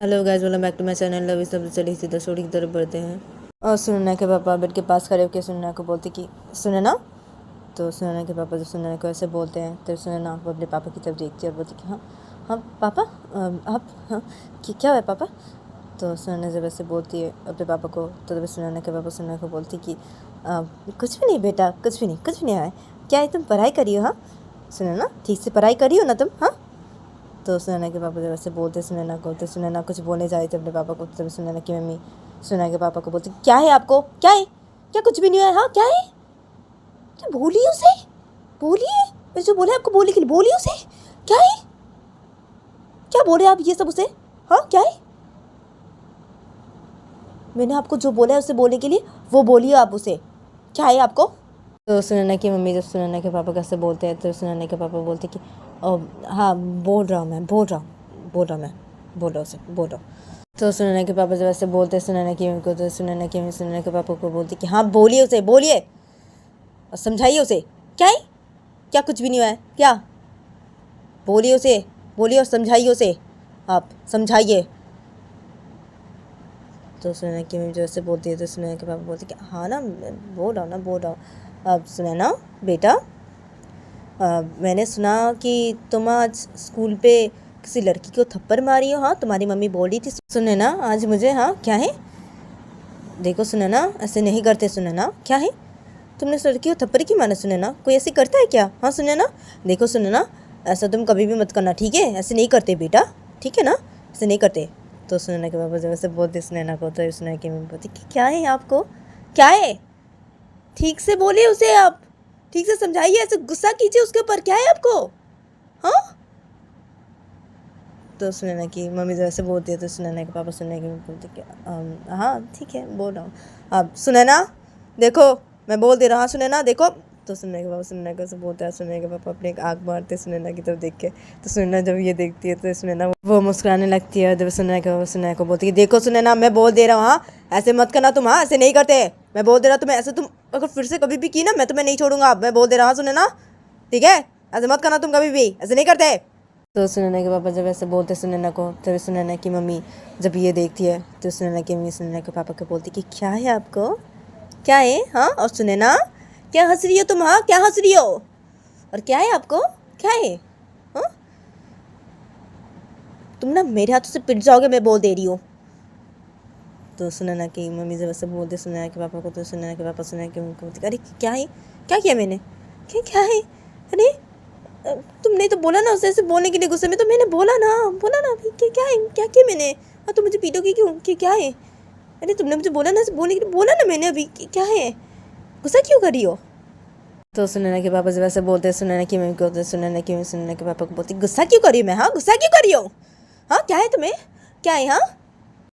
Hello guys, welcome back to my channel. Love सब चलिए सीधा स्टोरी की तरफ बढ़ते हैं। और सुनना के पापा बेड के पास खड़े होकर सुनना को बोलते कि सुने ना। तो सुनना के पापा जब सुनना को ऐसे बोलते हैं तो सुनना वो अपने पापा की तरफ देखती है और बोलती कि हाँ हाँ पापा, आप हाँ कि क्या है पापा। तो सुनना जब ऐसे बोलती है अपने पापा को तो तब सुनना के पापा सुनना को बोलती कि कुछ भी नहीं बेटा, कुछ भी नहीं है। क्या है, तुम पढ़ाई करी हो? हाँ सुनो ना, ठीक से पढ़ाई करी हो ना तुम? हाँ। तो सुनैना के पापा जब ऐसे बोलते सुनैना को तो सुनैना कुछ बोलने जा रही थी अपने पापा को, तब सुनैना की मम्मी सुनैना के पापा को बोलती क्या है आपको, क्या है, क्या कुछ भी नहीं है? हाँ क्या है, क्या बोलिए उसे, बोलिए, मैं जो बोले आपको बोलने के लिए बोलिए उसे। क्या है, क्या बोले आप ये सब उसे? हाँ क्या है, मैंने आपको जो बोला है उसे बोलने के लिए वो बोलिए आप उसे। क्या है आपको? तो सुनैना की मम्मी जब सुनैना के पापा कैसे बोलते हैं तो सुनैना के पापा बोलते कि हाँ बोल रहा हूँ मैं, बोल रहा हूँ उसे, बोल रहा हूँ। तो सुनैना के पापा जब ऐसे बोलते हैं सुनैना की मम्मी को तो सुनैना की मम्मी सुनैना के पापा को बोलती कि हाँ बोलिए उसे, बोलिए और समझाइए उसे। क्या है, क्या कुछ भी नहीं हुआ है क्या, बोलिए उसे, बोलिए और समझाइए उसे, आप समझाइए। तो सुनैना की मम्मी जब ऐसे बोलती है तो सुनैना के पापा बोलते कि हाँ ना बोल रहा हूँ ना, बोल रहा हूँ। अब सुनैना बेटा, मैंने सुना कि तुम आज स्कूल पे किसी लड़की को थप्पड़ मारी हो। हाँ तुम्हारी मम्मी बोल रही थी। सुने ना आज मुझे, हाँ क्या है, देखो सुने ना ऐसे नहीं करते। सुने ना क्या है, तुमने उस लड़की को थप्पड़ की मारा? सुने ना कोई ऐसे करता है क्या? हाँ सुने ना, देखो सुने ना, ऐसा तुम कभी भी मत करना, ठीक है? ऐसे नहीं करते बेटा, ठीक है ना, ऐसे नहीं करते। तो सुनैना के पापा जब ऐसे बोलते सुनैना को तो सुनैना की मम्मी बोलती कि क्या है आपको, क्या है, ठीक से बोलिए उसे, आप ठीक से समझाइए, ऐसे गुस्सा कीजिए उसके ऊपर। क्या है आपको? हाँ। तो सुनैना की मम्मी जब ऐसे बोलती है तो सुनैना के पापा सुनैना की मम्मी बोलते कि हाँ ठीक है बोल रहा हूँ। अब सुनैना देखो, मैं बोल दे रहा हूँ, सुनैना देखो। तो सुनैना के पापा सुनैना को ऐसे बोलते हैं, सुनैना के पापा अपने एक आँख मारते सुनैना की तरफ देख के। तो सुनैना जब ये देखती है तो सुनैना वो मुस्कुराने लगती है। जब सुनैना को बोलती है देखो सुनैना मैं बोल दे रहा हूँ, हाँ ऐसे मत करना तुम, हाँ ऐसे नहीं करते, मैं बोल दे रहा हूँ तुम्हें। ऐसे तुम अगर फिर से कभी भी की ना मैं तुम्हें नहीं छोड़ूंगा, मैं बोल दे रहा हूँ सुनैना, ठीक है? ऐसे मत करना तुम, कभी भी ऐसे नहीं करते। तो सुनैना के पापा जब ऐसे बोलते सुनैना को तब सुनैना की मम्मी जब ये देखती है तो सुनैना की मम्मी सुनैना के पापा को बोलती कि क्या है आपको, क्या है? हाँ और सुनैना क्या हंस रही हो तुम? हाँ क्या हंस रही हो, और क्या है आपको, क्या है? हाँ तुम ना मेरे हाथों से पिट जाओगे, मैं बोल दे रही हूँ। तो सुनैना की मम्मी जब ऐसे बोलते सुनैना के पापा को तो सुनैना के पापा सुनैना की मम्मी को बोलते अरे क्या है, क्या किया मैंने, क्या क्या है? अरे तुमने तो बोला ना उसे ऐसे बोलने के लिए गुस्से में, तो मैंने बोला ना, बोला ना भाई क्या है, क्या किया मैंने? हाँ तो मुझे पीटोगी क्यों, क्या है? अरे तुमने मुझे बोला ना ऐसे बोलने के लिए, बोला ना मैंने अभी क्या है, गुस्सा क्यों कर रही हो? तो सुनैना के पापा जब ऐसे बोलते हैं सुनैना की मम्मी को तो सुनैना की मम्मी सुनैना के पापा को बोलती गुस्सा क्यों कर रही हूँ मैं? हाँ गुस्सा क्यों कर रही हो? हाँ क्या है तुम्हें, क्या है? हाँ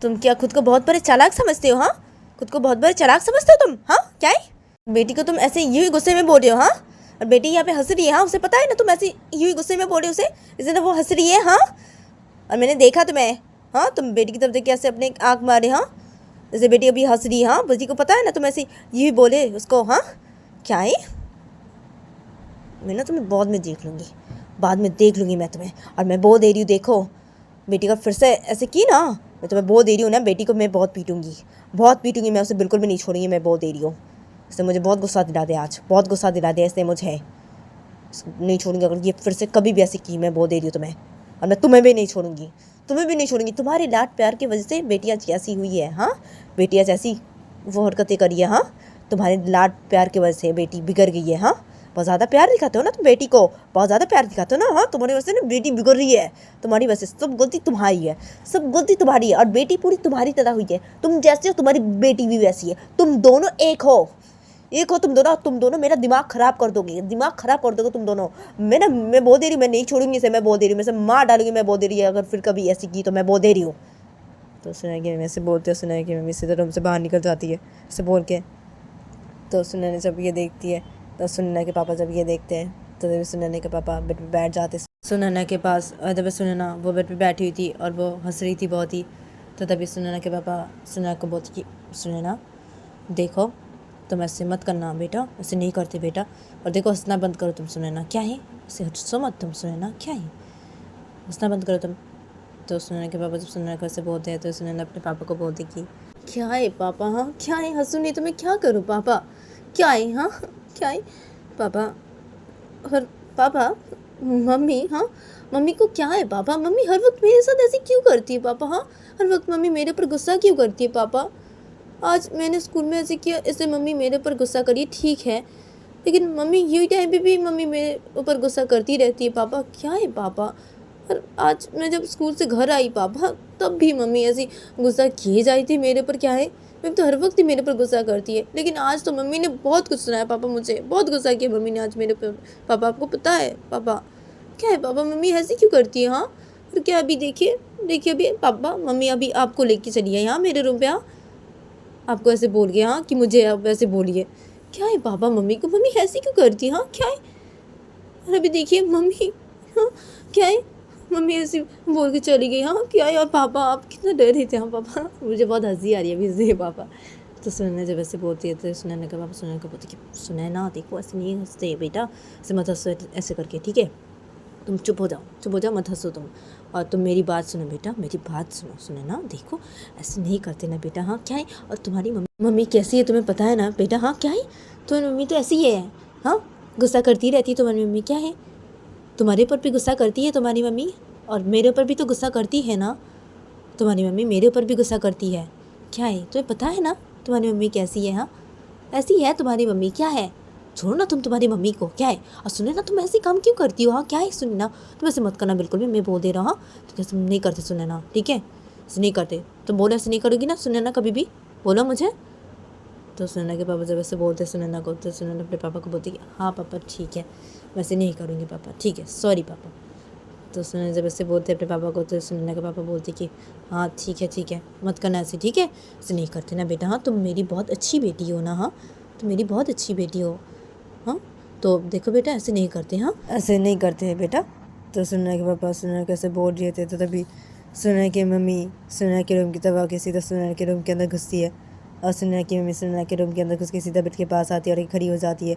तुम क्या खुद को बहुत बड़े चालाक समझते हो? हाँ खुद को बहुत बड़े चालाक समझते हो तुम? हाँ क्या है, बेटी को तुम ऐसे यूं ही गुस्से में बोल रहे हो? हाँ और बेटी यहाँ पे हंस रही है, हाँ उसे पता है ना तुम ऐसे यूं ही गुस्से में बोल रहे हो उसे, इसलिए ना वो हंस रही है। हाँ और मैंने देखा तुम्हें, हाँ तुम बेटी की तरफ देख के ऐसे अपने आँख मारे, हाँ जैसे बेटी अभी हंस रही है। हाँ बेटी को पता है ना तुम ऐसे यूं ही बोले उसको। हाँ क्या है, मैं ना तुम्हें बाद में देख लूँगी, बाद में देख लूँगी मैं तुम्हें। और मैं बोल दे रही हूँ देखो, बेटी का फिर से ऐसे की ना, मैं तुम्हें बोल दे रही हूँ ना, बेटी को मैं बहुत पीटूंगी, बहुत पीटूंगी मैं उसे, बिल्कुल भी नहीं छोड़ूंगी, मैं बोल दे रही हूँ। इसने मुझे बहुत गुस्सा दिला दिया आज, बहुत गुस्सा दिला दिया इसने मुझे, नहीं छोड़ूंगी अगर ये फिर से कभी भी ऐसी की, मैं बोल दे रही हूँ तुम्हें। और मैं तुम्हें भी नहीं छोड़ूंगी, तुम्हें भी नहीं छोड़ूंगी, तुम्हारी लाड प्यार की वजह से बेटी आज ऐसी हुई है। हाँ बेटी आज ऐसी वो हरकतें करी है। हाँ तुम्हारे लाड प्यार की वजह से बेटी बिगड़ गई है। हाँ बहुत ज़्यादा प्यार दिखाते हो ना तुम बेटी को, बहुत ज़्यादा प्यार दिखाते हो ना। हाँ तुम्हारी वजह से ना बेटी बिगड़ रही है, तुम्हारी वजह से सब गलती तुम्हारी है, सब गलती तुम्हारी है। और बेटी पूरी तुम्हारी तरह हुई है, तुम जैसे हो तुम्हारी बेटी भी वैसी है, तुम दोनों एक हो, एक हो तुम दोनों मेरा दिमाग खराब कर दोगे, दिमाग खराब कर दोगे तुम दोनों। मैं बोल दे रही हूँ, मैं नहीं छोड़ूंगी इसे, मैं बोल दे रही हूँ, मैं इसे मार डालूंगी, मैं बोल दे रही है अगर फिर कभी ऐसी की तो मैं बोल दे रही हूँ। तो सुनैना की मम्मी बोलते हो, सुनैना की मम्मी सीधे रूम से बाहर निकल जाती है ऐसे बोल के। तो सुनैना जब ये देखती है तो सुनैना के पापा जब ये देखते हैं तो तभी सुनैना के पापा बेड पे बैठ जाते सुनैना के पास। और जब सुनैना वो बेड पे बैठी हुई थी और वो हंस रही थी बहुत ही, तो तभी सुनैना के पापा सुनैना को बोलते कि सुनैना देखो तुम ऐसे मत करना बेटा, ऐसे नहीं करते बेटा, और देखो हंसना बंद करो तुम। सुनैना क्या है, ऐसे हंसो मत तुम। सुनैना क्या है, हंसना बंद करो तुम। तो सुनैना के पापा जब सुनैना को ऐसे बोलते हैं तो सुनैना अपने पापा को बोलती कि क्या है पापा, हाँ क्या है हंसू नहीं तो मैं क्या करूँ पापा, क्या है, हाँ क्या है पापा, और पापा मम्मी, हाँ मम्मी को क्या है पापा, मम्मी हर वक्त मेरे साथ ऐसे क्यों करती है पापा, हाँ हर वक्त मम्मी मेरे पर गुस्सा क्यों करती है पापा, आज मैंने स्कूल में ऐसे किया इसलिए मम्मी मेरे ऊपर गुस्सा करिए ठीक है, लेकिन मम्मी यही टाइम पे भी मम्मी मेरे ऊपर गुस्सा करती रहती है पापा, क्या है पापा, और आज मैं जब स्कूल से घर आई पापा तब भी मम्मी ऐसी गुस्सा किए जाती थी मेरे ऊपर, क्या है मम्मी तो हर वक्त ही मेरे पर गुस्सा करती है, लेकिन आज तो मम्मी ने बहुत कुछ सुनाया पापा, मुझे बहुत गुस्सा किया मम्मी ने आज मेरे पर पापा, आपको पता है पापा, क्या है पापा मम्मी ऐसी क्यों करती है, हाँ और क्या अभी देखिए देखिए अभी पापा मम्मी अभी आपको लेके चली है यहाँ मेरे रूम पे, हाँ आपको ऐसे बोल गया हाँ कि मुझे आप ऐसे बोलिए, क्या है पापा मम्मी को, मम्मी ऐसी क्यों करती है, हाँ क्या है, और अभी देखिए मम्मी, हाँ क्या है मम्मी ऐसे बोल के चली गई, हाँ क्या है, और पापा आप कितना डर रहे थे, हाँ पापा मुझे बहुत हंसी आ रही है अभी इससे पापा, तो सुनैना जब ऐसे बोलती है तो सुनैना का पापा सुनैना को बोलते कि सुनैना देखो ऐसे नहीं हंसते बेटा, ऐसे मत हंसो ऐसे करके, ठीक है तुम चुप हो जाओ मत हंसो तुम, और तुम मेरी बात सुनो बेटा, मेरी बात सुनो सुनैना देखो ऐसे नहीं करते ना बेटा, हाँ क्या है, और तुम्हारी मम्मी कैसी है तुम्हें पता है ना बेटा, हाँ क्या है तुम्हारी मम्मी तो ऐसी ही है, हाँ गुस्सा करती रहती है तुम्हारी मम्मी, क्या है तुम्हारे ऊपर भी गुस्सा करती है तुम्हारी मम्मी, और मेरे ऊपर भी तो गुस्सा करती है ना तुम्हारी मम्मी, मेरे ऊपर भी गुस्सा करती है, क्या है तुम्हें पता है ना तुम्हारी मम्मी कैसी है, हाँ ऐसी है तुम्हारी मम्मी, क्या है छोड़ो ना तुम तुम्हारी मम्मी को, क्या है, और सुने ना तुम ऐसे काम क्यों करती हो, हाँ क्या है सुने ना तुम ऐसे मत करना बिल्कुल भी, मैं बोल दे रहा हूँ हाँ तो कैसे नहीं करते सुने ना, ठीक है ऐसे नहीं करते, तुम बोलो ऐसे नहीं करोगी ना सुने ना कभी भी, बोलो मुझे, तो सुनैना के पापा जब ऐसे बोलते सुनैना को तो सुनैना अपने पापा को बोलती कि हाँ पापा ठीक है वैसे नहीं करूँगी पापा, ठीक है सॉरी पापा, तो सुनैना जब ऐसे बोलते अपने पापा को तो सुनैना के पापा बोलते कि हाँ ठीक है मत करना ऐसे, ठीक है ऐसे नहीं करते ना बेटा, हाँ तुम मेरी बहुत अच्छी बेटी हो ना, हाँ तुम मेरी बहुत अच्छी बेटी हो, हाँ तो देखो बेटा ऐसे नहीं करते, हाँ ऐसे नहीं करते हैं बेटा, तो सुनैना के पापा सुनैना कैसे बोल रहे थे तो तभी सुनैना की मम्मी सुनैना के रूम की तरफ आके सीधा सुनैना के रूम के अंदर घुसती है, और सुनैना की मम्मी सुनैना के रूम के अंदर घुस के सीधा बेड के पास आती है और खड़ी हो जाती है,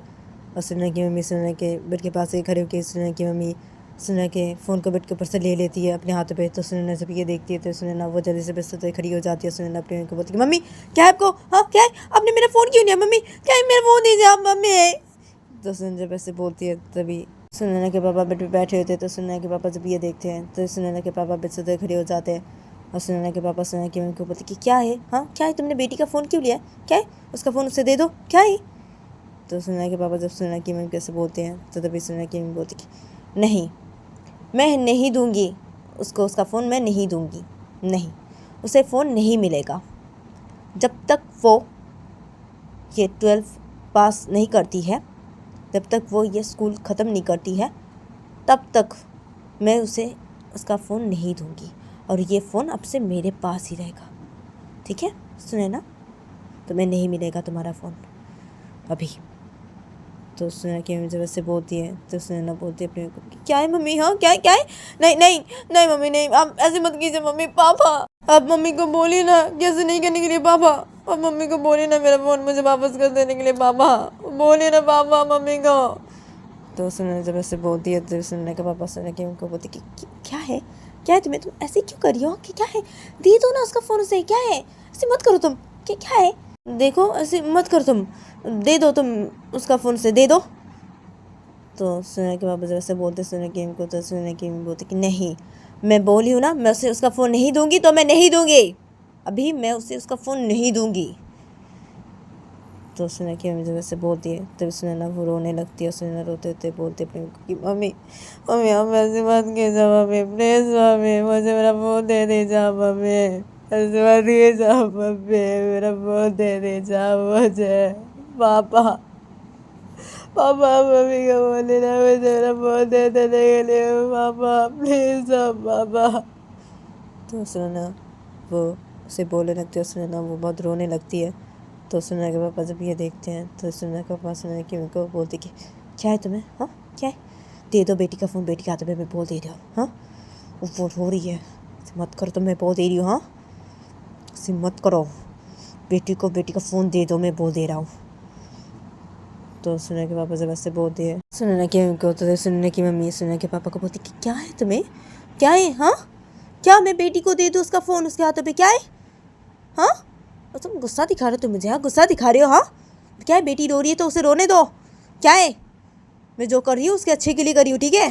और सुनैना की मम्मी सुनैना के बेड के पास से खड़ी होकर सुनैना की मम्मी सुनैना के फ़ोन को बेड के ऊपर से ले लेती है अपने हाथों पे, तो सुनैना जब ये देखती है तो सुनैना वो जल्दी से बिस्तर से खड़ी हो जाती है, सुनैना अपने मम्मी को बोलती है मम्मी क्या है आपको, हाँ क्या है आपने मेरा फ़ोन क्यों लिया मम्मी, क्या है मेरा फ़ोन दीजिए आप मम्मी, तो सुनैना जब ऐसे बोलती है तभी सुनैना के पापा बेड पे बैठे होते हैं, तो सुनैना के पापा जब ये देखते हैं तो सुनैना के पापा बेड से खड़े हो जाते हैं, और सुनैना के पापा सुनैना की मम्मी को बोलते कि क्या है, हाँ क्या है तुमने बेटी का फ़ोन क्यों लिया, क्या है उसका फ़ोन उसे दे दो, क्या है, तो सुनैना के पापा जब सुनैना की मम्मी कैसे बोलते हैं तो तभी सुनैना की मम्मी बोलती कि नहीं मैं नहीं दूँगी उसको उसका फ़ोन, मैं नहीं दूँगी, नहीं उसे फ़ोन नहीं मिलेगा जब तक वो ये 12 पास नहीं करती है, जब तक वो ये स्कूल ख़त्म नहीं करती है तब तक मैं उसे उसका फ़ोन नहीं दूँगी, और ये फ़ोन अब से मेरे पास ही रहेगा, ठीक है सुनैना, तुम्हें नहीं मिलेगा तुम्हारा फ़ोन अभी, तो सुनैना की मम्मी जब ऐसे बोलती है तो सुनैना बोलती है अपने को क्या है मम्मी, हाँ क्या है नहीं नहीं नहीं मम्मी नहीं आप ऐसे मत कीजिए मम्मी, पापा आप मम्मी को बोलिए ना कैसे नहीं करने के लिए पापा, और मम्मी को बोलिए ना मेरा फ़ोन मुझे वापस कर देने के लिए पापा, बोलिए ना पापा मम्मी को, तो सुनैना जब ऐसे बोलती है तो सुनैना के पापा सुनैना की मम्मी को बोलती कि क्या है तुम्हें, तुम ऐसे क्यों कर रही हो कि क्या है, दे दो ना उसका फ़ोन उसे, क्या है ऐसे मत करो तुम, क्या है देखो ऐसे मत करो तुम, दे दो तुम उसका फ़ोन से दे दो, तो सुनैना के पापा जब ऐसे बोलते सुनैना की मम्मी को तो सुनैना की मम्मी बोलती कि नहीं मैं बोली हूँ ना मैं उसे उसका फ़ोन नहीं दूँगी तो मैं नहीं दूँगी, अभी मैं उसे उसका फ़ोन नहीं दूँगी, तो सुनैना की मम्मी जब ऐसे बोलती है तब सुनैना वो रोने लगती है, और सुनैना रोते रोते बोलते अपनी कि मम्मी मम्मी आप ऐसे मत कीजिए मम्मी प्लीज़ मम्मी मुझे मेरा फ़ोन दे दीजिए मम्मी, ऐसे मत कीजिए मम्मी मेरा फ़ोन दे दीजिए मुझे पापा पापा मम्मी को बोले ना मुझे मेरा फ़ोन दे देने के लिए पापा प्लीज़ पापा, तो सुनैना वो उसे बोलने लगती है, सुनैना वो बहुत रोने लगती है, तो सुनैना के पापा जब ये देखते हैं तो सुनैना के पापा सुनैना की मम्मी को बोलते कि क्या है तुम्हें, हाँ क्या है दे दो बेटी का फ़ोन, बेटी के हाथ में मैं बोल दे रही हूँ, हाँ वो रो रही है मत करो तो मैं बोल दे रही हूँ, हाँ ऐसे मत करो बेटी का फ़ोन दे दो मैं बोल दे रहा हूँ, तो सुनैना के पापा जब ऐसे बोलते हैं सुनैना की मम्मी को तो सुनैना की मम्मी सुनैना के पापा को बोलती कि क्या है तुम्हें, क्या है हाँ क्या मैं बेटी को दे दूँ उसका फ़ोन उसके हाथों पे? क्या है? हाँ, और तुम गुस्सा दिखा रहे हो तुम मुझे? हाँ, गुस्सा दिखा रहे हो? हाँ, क्या है, बेटी रो रही है तो उसे रोने दो। क्या है, मैं जो कर रही हूँ उसके अच्छे के लिए कर रही हूँ, ठीक है?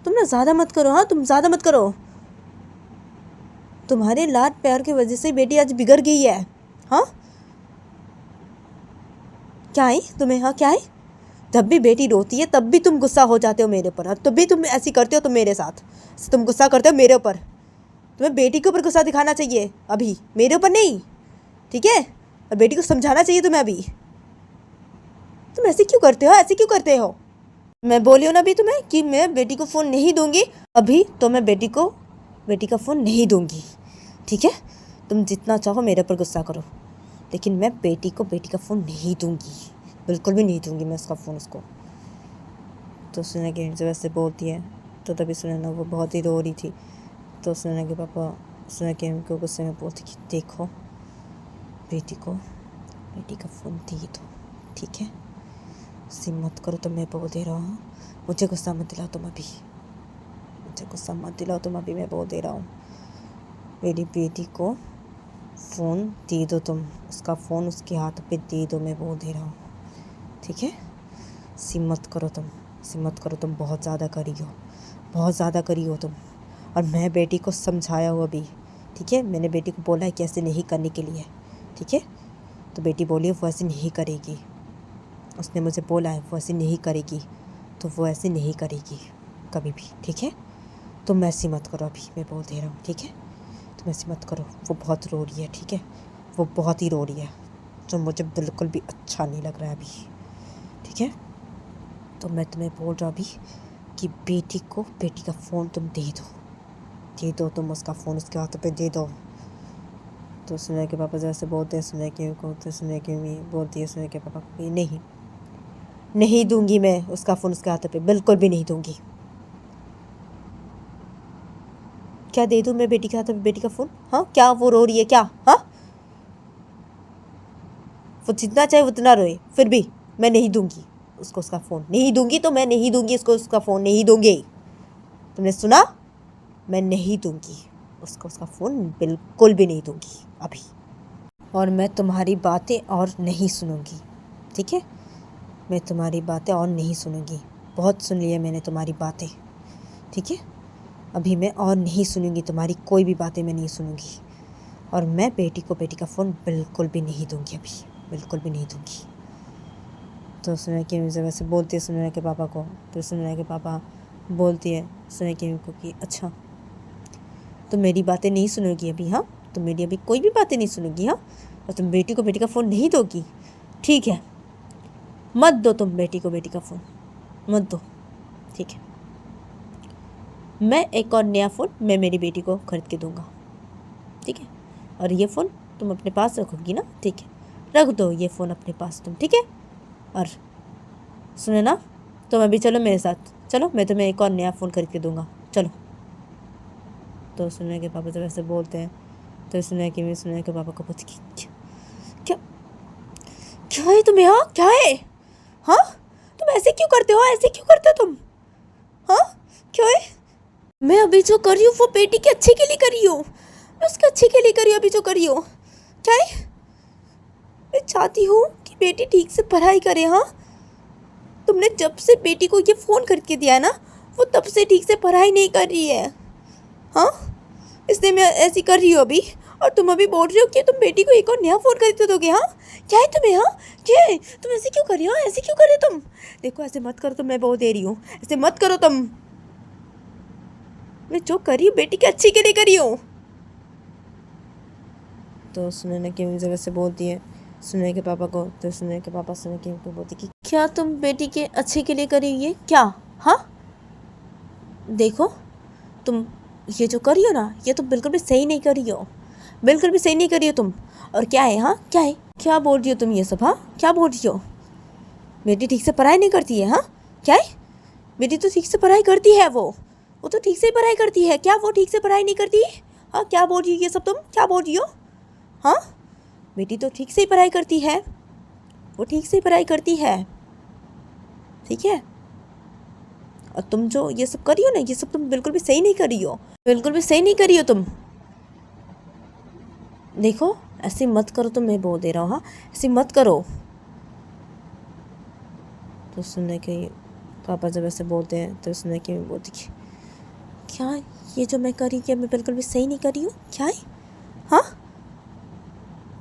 तुम ना ज़्यादा मत करो। हाँ, तुम ज़्यादा मत करो। तुम्हारे लाड प्यार की वजह से बेटी आज बिगड़ गई है। हाँ, क्या है तुम्हें? हाँ, क्या है? जब भी बेटी रोती है तब भी तुम गुस्सा हो जाते हो मेरे ऊपर, और तब भी तुम ऐसी करते हो तुम मेरे साथ। तुम गुस्सा करते हो मेरे ऊपर। तुम्हें बेटी के ऊपर गुस्सा दिखाना चाहिए अभी, मेरे ऊपर नहीं, ठीक है? और बेटी को समझाना चाहिए तुम्हें अभी। तुम ऐसे क्यों करते हो? ऐसे क्यों करते हो? मैं बोली हूँ ना अभी तुम्हें कि मैं बेटी को फ़ोन नहीं दूंगी। अभी तो मैं बेटी का फ़ोन नहीं दूंगी, ठीक है? तुम जितना चाहो मेरे ऊपर गुस्सा करो, लेकिन मैं बेटी का फ़ोन नहीं दूंगी, बिल्कुल भी नहीं दूंगी मैं उसका फ़ोन उसको। तो सुना कि जब ऐसे बोलती है तो तभी सुनैना वो बहुत ही रो रही थी। तो सुनैना के पापा सुना कि उनको गुस्से में बोलते कि देखो, बेटी का फ़ोन दे दो, ठीक है? उससे मत करो, तो मैं बोल दे रहा हूँ। मुझे गुस्सा मत दिलाओ तुम अभी, मुझे गुस्सा मत दिलाओ तुम अभी, मैं बोल दे रहा हूँ। मेरी बेटी को फ़ोन दे दो तुम, उसका फ़ोन उसके हाथ पे दे दो, मैं बोल दे रहा हूँ, ठीक है? सिमत करो तुम, बहुत ज़्यादा करी हो तुम। और मैं बेटी को समझाया हूँ अभी, ठीक है? मैंने बेटी को बोला है कि ऐसे नहीं करने के लिए, ठीक है? तो बेटी बोली वो ऐसे नहीं करेगी, उसने मुझे बोला है वो ऐसे नहीं करेगी, तो वो ऐसे नहीं करेगी कभी भी, ठीक है? तुम ऐसी मत करो अभी, मैं बोल दे रहा हूँ, ठीक है? तुम ऐसी मत करो, वो बहुत रो रही है, ठीक है? वो बहुत ही रो रही है, जो मुझे बिल्कुल भी अच्छा नहीं लग रहा है अभी, ठीक है? तो मैं तुम्हें बोल रहा अभी कि बेटी का फ़ोन तुम दे दो तुम उसका फ़ोन उसके हाथों पे दे दो। तो सुनैना के पापा जैसे बोलते हैं सुनैना को, तो सुनैना की भी बोलती है सुनैना के पापा को, नहीं दूंगी मैं उसका फ़ोन उसके हाथों पे, बिल्कुल भी नहीं दूंगी। क्या दे दूँ मैं बेटी के हाथों पे बेटी का फ़ोन? हाँ, क्या वो रो रही है क्या? हाँ, वो जितना चाहे उतना रोए, फिर भी मैं नहीं दूंगी उसको उसका फ़ोन, नहीं दूंगी, तो मैं नहीं दूंगी उसको उसका फ़ोन, नहीं दूंगी। तुमने सुना? मैं नहीं दूंगी उसको उसका फ़ोन, बिल्कुल भी नहीं दूंगी अभी। और मैं तुम्हारी बातें और नहीं सुनूंगी, ठीक है? मैं तुम्हारी बातें और नहीं सुनूंगी, बहुत सुन लिया मैंने तुम्हारी बातें, ठीक है? अभी मैं और नहीं सुनूंगी तुम्हारी कोई भी बातें, मैं नहीं सुनूंगी। और मैं बेटी का फ़ोन बिल्कुल भी नहीं दूंगी अभी, बिल्कुल भी नहीं दूंगी। तो सुनैना की अम्मी वैसे बोलती है सुनैना के पापा को, तो सुनैना के पापा बोलती है सुनैना की अम्मी को कि अच्छा, तुम मेरी बातें नहीं सुनोगी अभी? हाँ, तुम मेरी अभी कोई भी बातें नहीं सुनोगी? हाँ, और तुम बेटी का फ़ोन नहीं दोगी? ठीक है, मत दो तुम बेटी का फ़ोन, मत दो, ठीक है? मैं एक और नया फ़ोन मैं मेरी बेटी को खरीद के दूंगा, ठीक है? और ये फ़ोन तुम अपने पास रखोगी ना, ठीक है? रख दो ये फ़ोन अपने पास तुम, ठीक है? और सुने ना, तुम अभी चलो मेरे साथ, चलो, मैं तुम्हें एक और नया फ़ोन खरीद के दूंगा, चलो। तो सुनैना के पापा जब ऐसे बोलते हैं तो सुनैना के पापा को पूछती क्या क्या है तुम्हें? हाँ, क्या है? हाँ, तुम ऐसे क्यों करते हो? ऐसे क्यों करते हो तुम? हाँ, क्या है? मैं अभी जो कर रही हूँ वो बेटी के अच्छे के लिए कर रही हूँ, मैं उसके अच्छे के लिए कर रही हूँ अभी जो कर रही हूँ। क्या है? मैं चाहती हूँ कि बेटी ठीक से पढ़ाई करे। हाँ, तुमने जब से बेटी को ये फ़ोन खरीद के दिया है ना, वो तब से ठीक से पढ़ाई नहीं कर रही है। हाँ, इसलिए मैं ऐसी कर रही हूँ अभी। और तुम अभी बोल रही हो कि तुम बेटी को एक और नया फ़ोन खरीद के दोगे? हाँ, क्या है तुम्हें? हाँ, क्या है? तुम ऐसे क्यों कर रही हो? ऐसे क्यों कर रहे हो तुम? देखो, ऐसे मत करो तुम, मैं बोल दे रही हूँ, ऐसे मत करो तुम। मैं जो कर रही हूँ बेटी के अच्छे के लिए कर रही हूँ। तो सुनैना की अम्मी जब से बोलती है सुनैना के पापा को, तो सुनैना के पापा सुनैना की अम्मी को बोलती कि क्या तुम बेटी के अच्छे के लिए कर रही हो ये? क्या? हाँ, देखो, तुम ये जो कर रही हो ना, ये तुम बिल्कुल भी सही नहीं कर रही हो, बिल्कुल भी सही नहीं कर रही हो तुम। और क्या है? हाँ, क्या है? क्या बोल रही हो तुम ये सब? हाँ, क्या बोल रही हो? बेटी ठीक से पढ़ाई नहीं करती है? हाँ, क्या है? बेटी तो ठीक से पढ़ाई करती है, वो तो ठीक से ही पढ़ाई करती है। क्या वो ठीक से पढ़ाई नहीं करती? हाँ, क्या बोल रही हो ये सब तुम? क्या बोल रही हो? हाँ, बेटी तो ठीक से ही पढ़ाई करती है, वो ठीक से ही पढ़ाई करती है, ठीक है? और तुम जो ये सब करी हो ना, ये सब तुम बिल्कुल भी सही नहीं करी हो, बिल्कुल भी सही नहीं करी हो तुम। देखो ऐसे मत करो, तो मैं बोल दे रहा हूँ, हाँ ऐसे मत करो। तो सुनने के पापा जब ऐसे बोलते हैं तो सुनने के मैं बोलती कि क्या ये जो मैं करी, क्या मैं बिल्कुल भी सही नहीं करी हूँ क्या है, हाँ?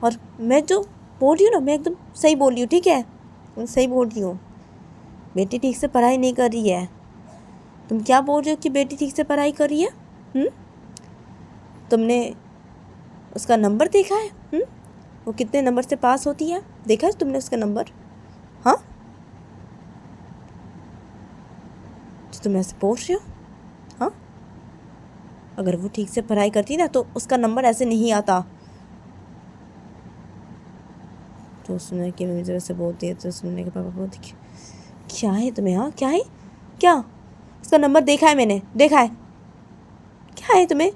और मैं जो बोल रही हूँ ना, मैं एकदम सही बोल रही हूँ, ठीक है, मैं सही बोल रही हूँ। बेटी ठीक से पढ़ाई नहीं कर रही है। तुम क्या बोल रहे हो कि बेटी ठीक से पढ़ाई कर रही है? तुमने उसका नंबर देखा है? वो कितने नंबर से पास होती है, देखा है तुमने उसका नंबर? हाँ, तो तुम ऐसे बोल रहे हो? हाँ, अगर वो ठीक से पढ़ाई करती ना तो उसका नंबर ऐसे नहीं आता। तो सुनने की मम्मी जब ऐसे बोलती है तो सुनने के पापा बोलते क्या है तुम्हें, हाँ क्या है, क्या उसका नंबर देखा है मैंने, देखा है, क्या है तुम्हें?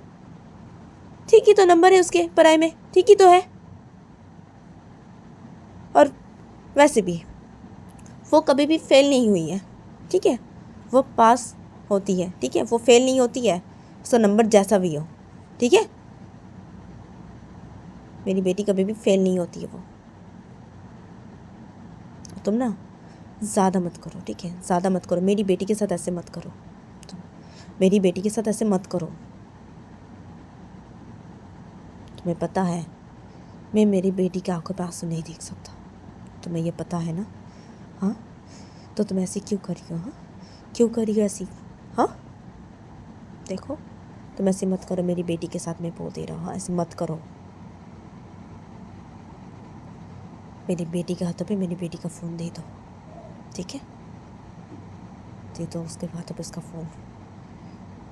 ठीक ही तो नंबर है उसके पढ़ाई में, ठीक ही तो है। और वैसे भी वो कभी भी फेल नहीं हुई है, ठीक है, वो पास होती है, ठीक है, वो फेल नहीं होती है, उसका नंबर जैसा भी हो, ठीक है। मेरी बेटी कभी भी फेल नहीं होती है वो। तुम ना ज़्यादा मत करो, ठीक है, ज़्यादा मत करो, मेरी बेटी के साथ ऐसे मत करो, तुम मेरी बेटी के साथ ऐसे मत करो। तुम्हें पता है मैं मेरी बेटी की आंखों पे आंसू नहीं देख सकता, तुम्हें ये पता है ना, हाँ? तो तुम ऐसी क्यों करी हो, हाँ? क्यों करी हो ऐसी, हाँ? देखो तुम ऐसे मत करो, मेरी बेटी के साथ मैं बोल दे रहा हूँ, हाँ ऐसे मत करो। मेरी बेटी के हाथों पे मेरी बेटी का फ़ोन दे दो, ठीक है, दे दो उसके हाथों पे उसका फ़ोन।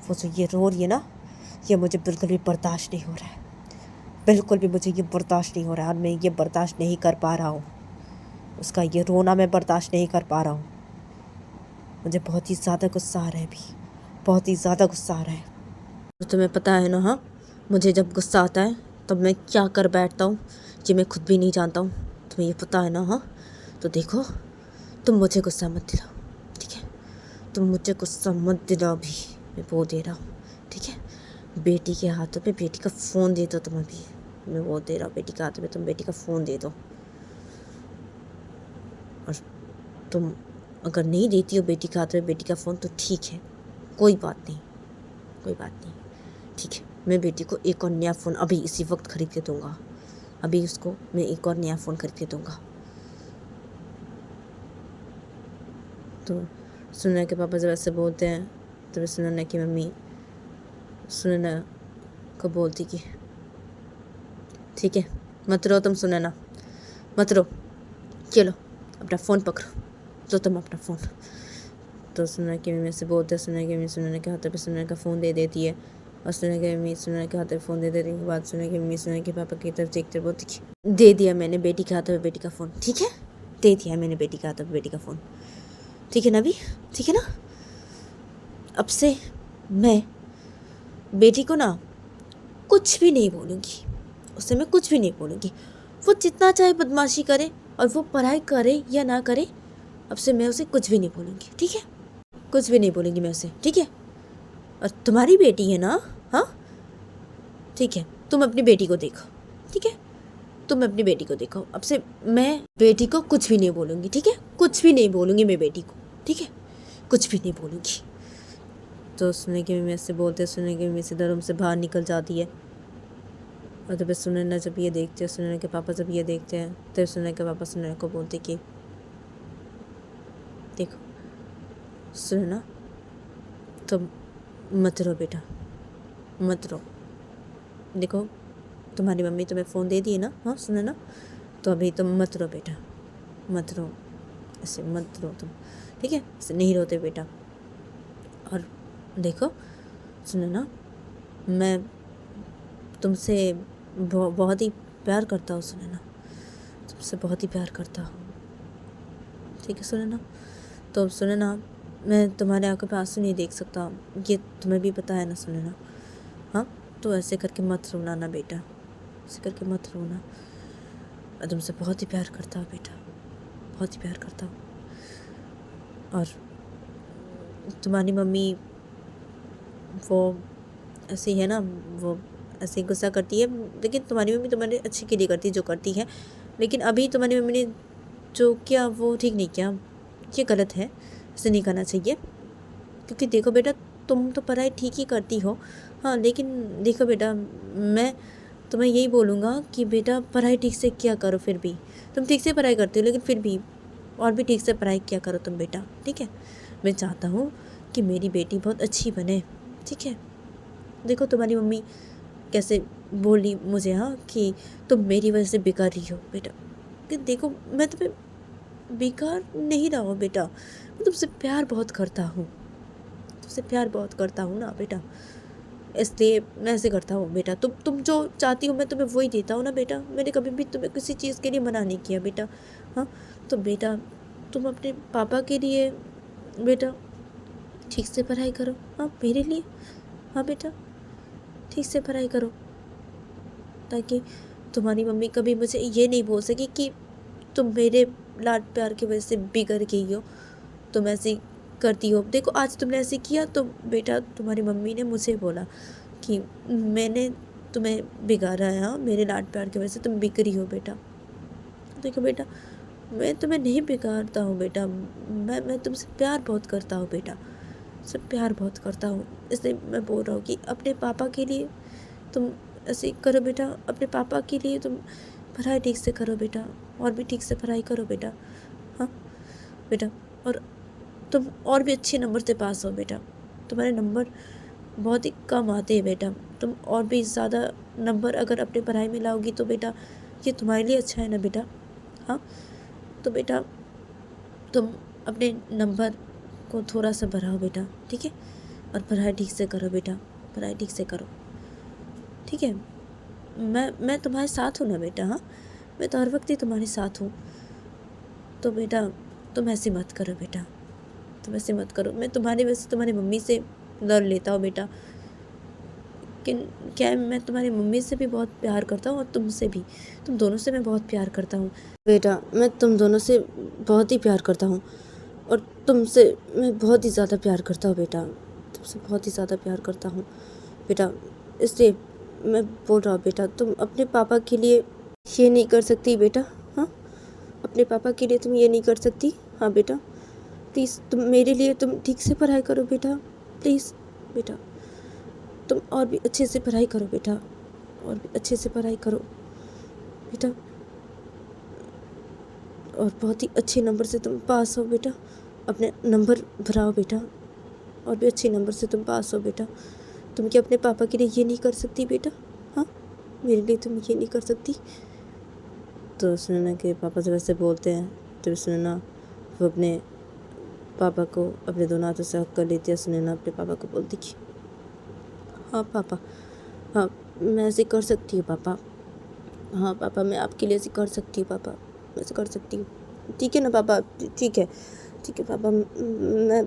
वो जो ये रो रही है ना, ये मुझे बिल्कुल भी बर्दाश्त नहीं हो रहा है, बिल्कुल भी मुझे ये बर्दाश्त नहीं हो रहा है, और मैं ये बर्दाश्त नहीं कर पा रहा हूँ। उसका ये रोना मैं बर्दाश्त नहीं कर पा रहा हूँ। मुझे बहुत ही ज़्यादा गुस्सा आ रहा है अभी, बहुत ही ज़्यादा गुस्सा आ रहा है। तो तुम्हें पता है ना, हाँ मुझे जब गुस्सा आता है तब मैं क्या कर बैठता हूँ ये मैं खुद भी नहीं जानता हूँ, तुम्हें ये पता है ना, हाँ? तो देखो तुम मुझे गुस्सा मत दिलाओ, ठीक है, तुम मुझे गुस्सा मत दिलाओ अभी, मैं बोल दे रहा हूँ, ठीक है। बेटी के हाथों पे बेटी का फ़ोन दे दो तुम अभी, मैं बोल दे रहा हूँ, बेटी के हाथों में तुम बेटी का फ़ोन दे दो। और तुम अगर नहीं देती हो बेटी के हाथ में बेटी का फ़ोन तो ठीक है, कोई बात नहीं, कोई बात नहीं, ठीक है। मैं बेटी को एक और नया फ़ोन अभी इसी वक्त ख़रीद के दूँगा, अभी उसको मैं एक और नया फ़ोन खरीद के दूँगा। तो सुनैना के पापा जब ऐसे बोलते हैं तो सुनैना की मम्मी सुनैना को बोलती कि ठीक है मत रो तुम सुनैना, मत रो, चलो अपना फ़ोन पकड़ो, तो तुम अपना फ़ोन। तो सुनैना की मम्मी से बोलते हैं, सुनैना की मम्मी सुनैना के हाथ पे सुनैना का फ़ोन दे देती है, और सुनैना की मम्मी सुनैना के हाथ पे फ़ोन दे देने के बाद सुनैना की मम्मी सुनैना के पापा की तरफ देखते बोलती दे दिया मैंने बेटी के हाथों में बेटी का फ़ोन, ठीक है, दे दिया मैंने बेटी के हाथों में बेटी का फ़ोन, ठीक है ना अभी, ठीक है ना। अब से मैं बेटी को ना कुछ भी नहीं बोलूँगी, उससे मैं कुछ भी नहीं बोलूँगी, वो जितना चाहे बदमाशी करे और वो पढ़ाई करे या ना करे, अब से मैं उसे कुछ भी नहीं बोलूँगी, ठीक है, कुछ भी नहीं बोलूँगी मैं उसे, ठीक है। और तुम्हारी बेटी है ना, हाँ ठीक है, तुम अपनी बेटी को देखो, ठीक है, तुम अपनी बेटी को देखो, अब से मैं बेटी को कुछ भी नहीं बोलूँगी, ठीक है, कुछ भी नहीं बोलूँगी मैं बेटी को, ठीक है, कुछ भी नहीं बोलूँगी। तो सुनने की मम्मी ऐसे बोलते, सुनने की मम्मी सीधा रूम से बाहर निकल जाती है। और तब सुनैना जब ये देखते हैं, सुनैना के पापा जब ये देखते हैं तब सुनैना के पापा सुनैना को बोलते कि देखो सुनैना तुम मत रो बेटा, मत रो, देखो तुम्हारी मम्मी तुम्हें फ़ोन दे दी है ना, हाँ सुनैना, तो अभी तुम मत रो बेटा, मत रो, ऐसे मत रो तुम, ठीक है, ऐसे नहीं रोते बेटा। और देखो सुनैना मैं तुमसे बहुत ही प्यार करता हूँ सुनैना, तुमसे बहुत ही प्यार करता हूँ, ठीक है सुनैना। तो अब सुनैना मैं तुम्हारे आंखों पे आंसू नहीं देख सकता, ये तुम्हें भी पता है ना सुनैना, हाँ? तो ऐसे करके मत रोना ना बेटा, ऐसे करके मत रोना, मैं तुमसे बहुत ही प्यार करता हूँ बेटा, बहुत ही प्यार करता हूँ। और तुम्हारी मम्मी वो ऐसी है ना, वो ऐसे गुस्सा करती है, लेकिन तुम्हारी मम्मी तुम्हारे अच्छे के लिए करती है जो करती है। लेकिन अभी तुम्हारी मम्मी ने जो किया वो ठीक नहीं किया, ये गलत है, ऐसे नहीं करना चाहिए। क्योंकि देखो बेटा, तुम तो पढ़ाई ठीक ही करती हो, हाँ, लेकिन देखो बेटा, मैं तुम्हें यही बोलूँगा कि बेटा पढ़ाई ठीक से किया करो। फिर भी तुम ठीक से पढ़ाई करती हो, लेकिन फिर भी और भी ठीक से पढ़ाई किया करो तुम बेटा, ठीक है। मैं चाहता हूँ कि मेरी बेटी बहुत अच्छी बने, ठीक है। देखो तुम्हारी मम्मी कैसे बोली मुझे, हाँ, कि तुम मेरी वजह से बिगड़ रही हो बेटा। कि देखो मैं तुम्हें बिगाड़ नहीं रहा हूँ बेटा, मैं तुमसे प्यार बहुत करता हूँ, तुमसे प्यार बहुत करता हूँ ना बेटा, इसलिए मैं ऐसे करता हूँ बेटा। तुम जो चाहती हो मैं तुम्हें वही देता हूँ ना बेटा। मैंने कभी भी तुम्हें किसी चीज़ के लिए मना नहीं किया बेटा, हाँ। तो बेटा तुम अपने पापा के लिए बेटा ठीक से पढ़ाई करो, हाँ, मेरे लिए, हाँ बेटा, ठीक से पढ़ाई करो, ताकि तुम्हारी मम्मी कभी मुझे ये नहीं बोल सके कि तुम मेरे लाड प्यार की वजह से बिगड़ गई हो, तुम ऐसी करती हो। देखो आज तुमने ऐसे किया तो बेटा तुम्हारी मम्मी ने मुझे बोला कि मैंने तुम्हें बिगाड़ा है, हाँ, मेरे लाड प्यार की वजह से तुम बिगड़ी हो बेटा। देखो बेटा, मैं तुम्हें नहीं बिगाड़ता हूँ बेटा, मैं तुमसे प्यार बहुत करता हूँ बेटा, सब प्यार बहुत करता हूँ। इसलिए मैं बोल रहा हूँ कि अपने पापा के लिए तुम ऐसे करो बेटा, अपने पापा के लिए तुम पढ़ाई ठीक से करो बेटा, और भी ठीक से पढ़ाई करो बेटा, हाँ बेटा। और तुम और भी अच्छे नंबर से पास हो बेटा, तुम्हारे नंबर बहुत ही कम आते हैं बेटा, तुम और भी ज़्यादा नंबर अगर अपने पढ़ाई में लाओगी तो बेटा ये तुम्हारे लिए अच्छा है ना बेटा, हाँ। तो बेटा तुम अपने नंबर को थोड़ा सा बढ़ाओ बेटा, ठीक है, और पढ़ाई ठीक से करो बेटा, पढ़ाई ठीक से करो, ठीक है। मैं तुम्हारे साथ हूँ ना बेटा, हाँ, मैं तो हर वक्त ही तुम्हारे साथ हूँ। तो बेटा तुम ऐसे मत करो बेटा, तुम ऐसे मत करो। मैं तुम्हारी वजह से तुम्हारी मम्मी से लड़ लेता हूँ बेटा, कि क्या है, मैं तुम्हारी मम्मी से भी बहुत प्यार करता हूँ और तुमसे भी, तुम दोनों से मैं बहुत प्यार करता हूँ बेटा। मैं तुम दोनों से बहुत ही प्यार करता हूँ, और तुमसे मैं बहुत ही ज़्यादा प्यार करता हूँ बेटा, तुमसे बहुत ही ज़्यादा प्यार करता हूँ बेटा। इसलिए मैं बोल रहा हूँ बेटा, तुम अपने पापा के लिए ये नहीं कर सकती बेटा, हाँ, अपने पापा के लिए तुम ये नहीं कर सकती, हाँ बेटा। प्लीज़ तुम मेरे लिए तुम ठीक से पढ़ाई करो बेटा, प्लीज़ बेटा, तुम और भी अच्छे से पढ़ाई करो बेटा, और भी अच्छे से पढ़ाई करो बेटा, और बहुत ही अच्छे नंबर से तुम पास हो बेटा, अपने नंबर बढ़ाओ बेटा, और भी अच्छे नंबर से तुम पास हो बेटा। तुम क्या अपने पापा के लिए ये नहीं कर सकती बेटा, हाँ, मेरे लिए तुम ये नहीं कर सकती। तो सुनैना के पापा जब ऐसे बोलते हैं तो सुनैना वो अपने पापा को अपने दोनों हाथों से हक कर लेती है। सुनैना अपने पापा को बोलती कि हाँ पापा, हाँ, मैं ऐसे कर सकती हूँ पापा, हाँ पापा, मैं आपके लिए ऐसे कर सकती हूँ पापा, मैं ऐसे कर सकती हूँ, ठीक है ना पापा, ठीक है, ठीक है पापा, मैं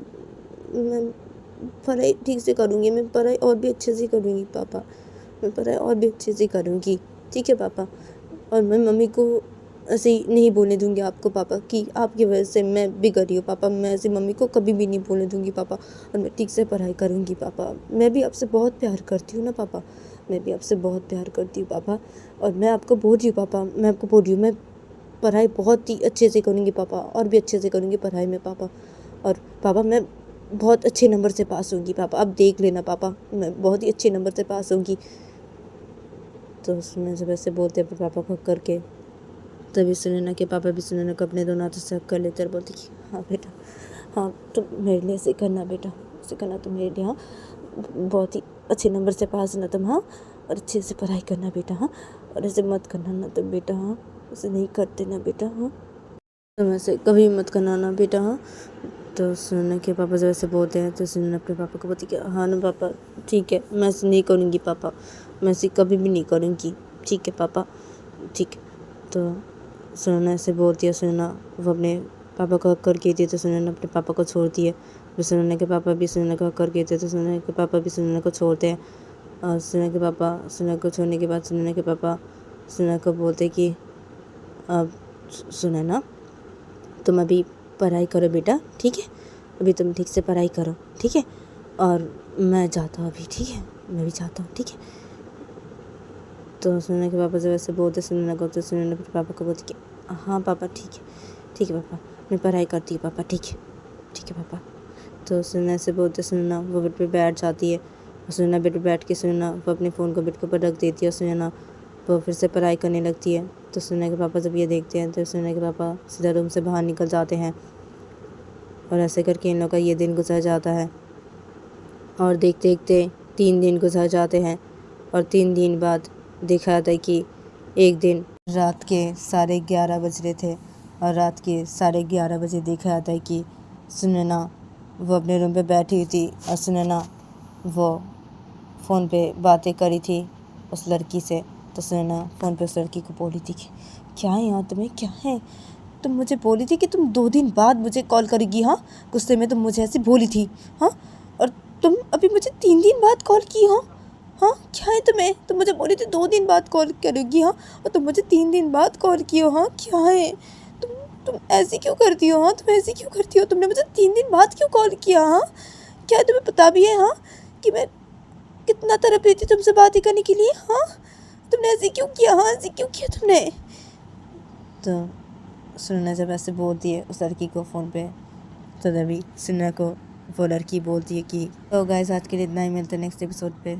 पढ़ाई ठीक से करूँगी, मैं पढ़ाई और भी अच्छे से करूँगी पापा, मैं पढ़ाई और भी अच्छे से करूँगी, ठीक है पापा। और मैं मम्मी को ऐसे ही नहीं बोलने दूँगी आपको पापा कि आपकी वजह से मैं बिगड़ रही हूँ पापा, मैं ऐसे मम्मी को कभी भी नहीं बोलने दूँगी पापा, और मैं ठीक से पढ़ाई करूँगी पापा। मैं भी आपसे बहुत प्यार करती हूँ ना पापा, मैं भी आपसे बहुत प्यार करती हूँ पापा, और मैं आपको बोल रही हूँ पापा, मैं आपको बोल रही हूँ, मैं पढ़ाई बहुत ही अच्छे से करूँगी पापा, और भी अच्छे से करूँगी पढ़ाई में पापा। और पापा मैं बहुत अच्छे नंबर से पास होंगी पापा, अब देख लेना पापा, मैं बहुत ही अच्छे नंबर से पास होंगी। तो सुनैना जब ऐसे बोलते अपने पापा को हक करके, तभी सुनैना के पापा भी सुनैना को अपने दोनों हाथों से हक कर लेते और बोलते कि हाँ बेटा, हाँ तुम मेरे लिए ऐसे करना बेटा, ऐसे करना तुम मेरे लिए, हाँ, बहुत ही अच्छे नंबर से पास होना तुम, हाँ, और अच्छे से पढ़ाई करना बेटा, हाँ, और ऐसे मत करना ना तुम बेटा, हाँ, ऐसे नहीं करते ना बेटा, हाँ, तुम ऐसे कभी मत करना ना बेटा, हाँ। तो सुनैना के पापा जब ऐसे बोलते हैं तो सुनैना अपने पापा को बोलती कि हाँ ना पापा, ठीक है, मैं ऐसे नहीं करूँगी पापा, मैं ऐसे कभी भी नहीं करूँगी, ठीक है पापा, ठीक है। तो सुनैना ऐसे बोलती है, सुनैना वो अपने पापा को हक कर के थी तो सुनैना अपने पापा को छोड़ती है। फिर सुनैना के पापा भी सुनैना को हक कर के थे तो सुनैना के पापा भी सुनैना को छोड़ते हैं। और सुनैना के पापा सुनैना को छोड़ने के बाद सुनैना के पापा सुनैना को बोलते कि अब सुनैना तुम अभी पढ़ाई करो बेटा, ठीक है, अभी तुम ठीक से पढ़ाई करो, ठीक है, और मैं जाता हूँ अभी, ठीक है, मैं भी जाता हूँ, ठीक है। तो सुनैना के पापा जब ऐसे बोलते सुनैना को, तो सुनैना फिर पापा को बोलती कि हाँ पापा ठीक है पापा, मैं पढ़ाई करती हूँ पापा, ठीक है पापा। तो सुनैना से बोलते सुनैना वो बेड पे बैठ जाती है, और सुनैना बेड पे बैठ के सुनैना वो अपने फ़ोन को बेड के ऊपर रख देती है, और सुनैना वो फिर से पढ़ाई करने लगती है। तो सुनैना के पापा जब ये देखते हैं तो सुनैना के पापा सीधा रूम से बाहर निकल जाते हैं, और ऐसे करके इन लोगों का ये दिन गुजर जाता है। और देखते देखते 3 दिन गुजर जाते हैं, और 3 दिन बाद देखा जाता है कि एक दिन रात के 11:30 बज रहे थे, और रात के 11:30 बजे देखा जाता है कि सुनैना वो अपने रूम पे बैठी हुई थी, और सुनैना वो फ़ोन पे बातें करी थी उस लड़की से। तो सुनैना फ़ोन पे उस लड़की को बोली थी कि क्या है यहाँ तुम्हें, क्या है, तुम मुझे बोली थी कि तुम 2 दिन बाद मुझे कॉल करेगी, हाँ, गुस्से में तुम मुझे ऐसे बोली थी, हाँ, और तुम अभी मुझे 3 दिन बाद कॉल की हो, हाँ, क्या है तुम्हें, तुम मुझे बोली थी 2 दिन बाद कॉल करेगी, हाँ, और तुम मुझे 3 दिन बाद कॉल की हो, हाँ, क्या है, तुम ऐसे क्यों करती हो, हाँ, तुम ऐसे क्यों करती हो, तुमने मुझे 3 दिन बाद क्यों कॉल किया, हाँ, क्या है तुम्हें पता भी है, हाँ, कि मैं कितना तड़प रही थी तुमसे बातें करने के लिए, हाँ, तुमने ऐसे क्यों किया, हाँ, ऐसे क्यों किया तुमने। तो सुनैना जब ऐसे बोलती है उस लड़की को फ़ोन पे, तो तभी सुनैना को वो लड़की बोलती है कि तो गाइस आज के लिए इतना ही, मिलते हैं नेक्स्ट एपिसोड पे।